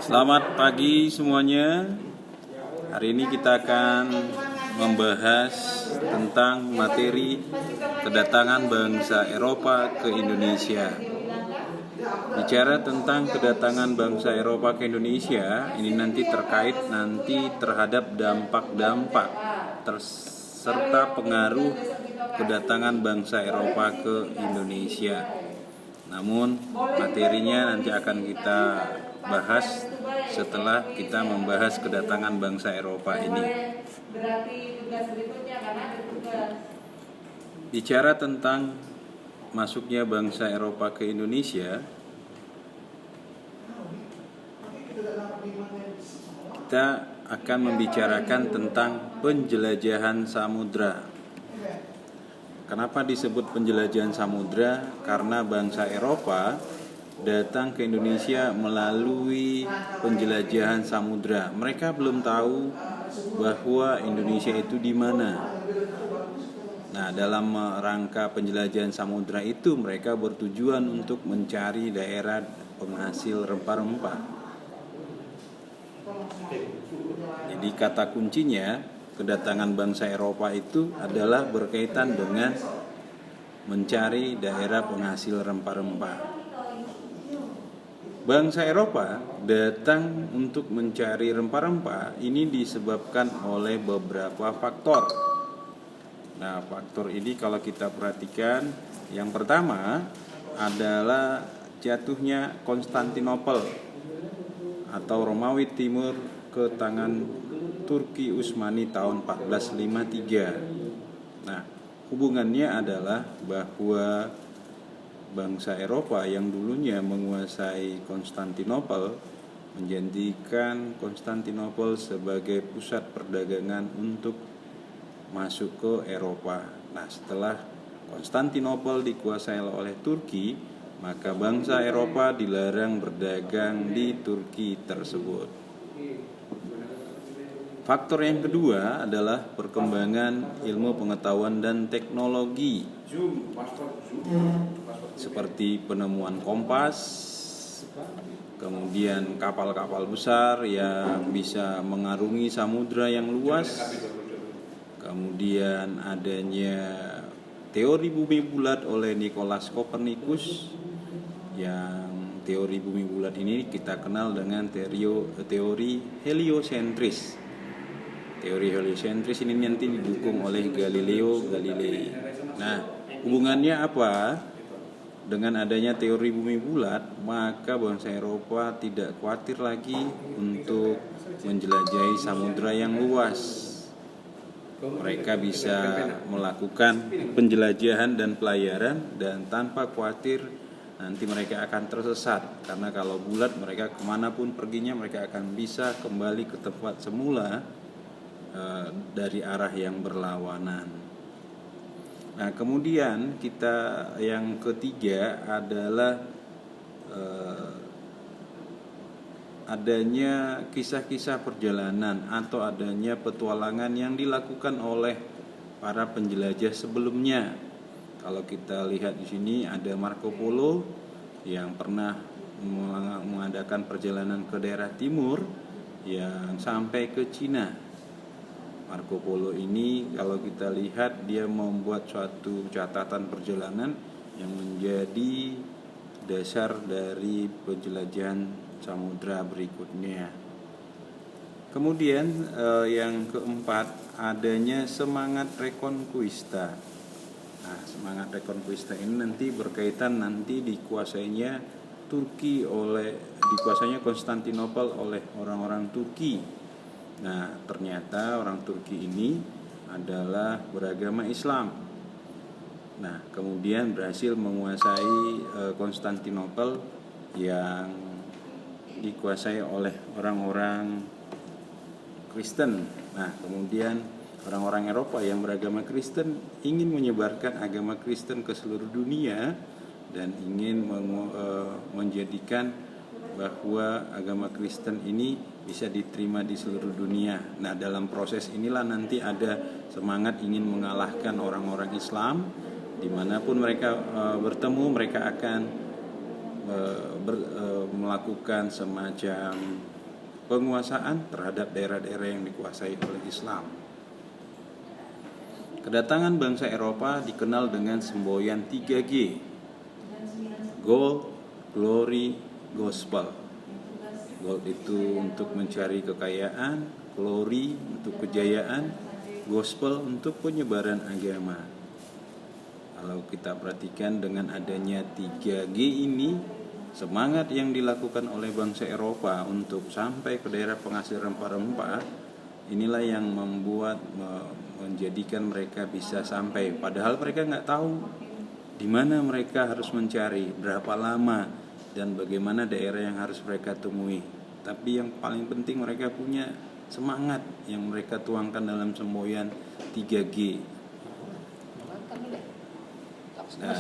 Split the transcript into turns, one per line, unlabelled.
Selamat pagi semuanya. Hari ini kita akan membahas tentang materi kedatangan bangsa Eropa ke Indonesia. Bicara tentang kedatangan bangsa Eropa ke Indonesia, ini nanti terkait terhadap dampak-dampak serta pengaruh kedatangan bangsa Eropa ke Indonesia. Namun materinya nanti akan kita bahas setelah kita membahas kedatangan bangsa Eropa ini. Bicara tentang masuknya bangsa Eropa ke Indonesia, kita akan membicarakan tentang penjelajahan samudra. Kenapa disebut penjelajahan samudra? Karena bangsa Eropa datang ke Indonesia melalui penjelajahan samudra. Mereka belum tahu bahwa Indonesia itu di mana. Nah, dalam rangka penjelajahan samudra itu mereka bertujuan untuk mencari daerah penghasil rempah-rempah. Jadi kata kuncinya kedatangan bangsa Eropa itu adalah berkaitan dengan mencari daerah penghasil rempah-rempah. Bangsa Eropa datang untuk mencari rempah-rempah ini disebabkan oleh beberapa faktor. Nah, faktor ini kalau kita perhatikan, yang pertama adalah jatuhnya Konstantinopel atau Romawi Timur ke tangan Turki Utsmani tahun 1453. Nah, hubungannya adalah bahwa bangsa Eropa yang dulunya menguasai Konstantinopel menjadikan Konstantinopel sebagai pusat perdagangan untuk masuk ke Eropa. Nah, setelah Konstantinopel dikuasai oleh Turki, maka bangsa Eropa dilarang berdagang di Turki tersebut. Faktor yang kedua adalah perkembangan ilmu pengetahuan dan teknologi, seperti penemuan kompas, kemudian kapal-kapal besar yang bisa mengarungi samudra yang luas, kemudian adanya teori bumi bulat oleh Nicolaus Copernicus, yang teori bumi bulat ini kita kenal dengan teori heliosentris. Teori heliosentris ini nanti didukung oleh Galileo Galilei. Nah, hubungannya apa? Dengan adanya teori bumi bulat, maka bangsa Eropa tidak khawatir lagi untuk menjelajahi samudra yang luas. Mereka bisa melakukan penjelajahan dan pelayaran dan tanpa khawatir nanti mereka akan tersesat. Karena kalau bulat, mereka kemanapun perginya mereka akan bisa kembali ke tempat semula dari arah yang berlawanan. Nah, kemudian kita yang ketiga adalah adanya kisah-kisah perjalanan atau adanya petualangan yang dilakukan oleh para penjelajah sebelumnya. Kalau kita lihat di sini ada Marco Polo yang pernah mengadakan perjalanan ke daerah timur yang sampai ke Cina. Marco Polo ini kalau kita lihat dia membuat suatu catatan perjalanan yang menjadi dasar dari penjelajahan samudra berikutnya. Kemudian yang keempat adanya semangat reconquista. Nah, semangat reconquista ini nanti berkaitan dikuasainya Konstantinopel oleh orang-orang Turki. Nah, ternyata orang Turki ini adalah beragama Islam. Nah, kemudian berhasil menguasai Konstantinopel yang dikuasai oleh orang-orang Kristen. Nah, kemudian orang-orang Eropa yang beragama Kristen ingin menyebarkan agama Kristen ke seluruh dunia dan ingin menjadikan bahwa agama Kristen ini bisa diterima di seluruh dunia. Nah, dalam proses inilah nanti ada semangat ingin mengalahkan orang-orang Islam. Dimanapun mereka bertemu, mereka akan melakukan semacam penguasaan terhadap daerah-daerah yang dikuasai oleh Islam. Kedatangan bangsa Eropa dikenal dengan semboyan 3G: Gold, Glory, Gospel. Gold itu untuk mencari kekayaan, Glory untuk kejayaan, Gospel untuk penyebaran agama. Kalau kita perhatikan dengan adanya 3G ini, semangat yang dilakukan oleh bangsa Eropa untuk sampai ke daerah penghasil rempah-rempah, inilah yang membuat menjadikan mereka bisa sampai. Padahal mereka nggak tahu di mana mereka harus mencari, berapa lama, dan bagaimana daerah yang harus mereka temui. Tapi yang paling penting mereka punya semangat yang mereka tuangkan dalam semboyan 3G. Nah,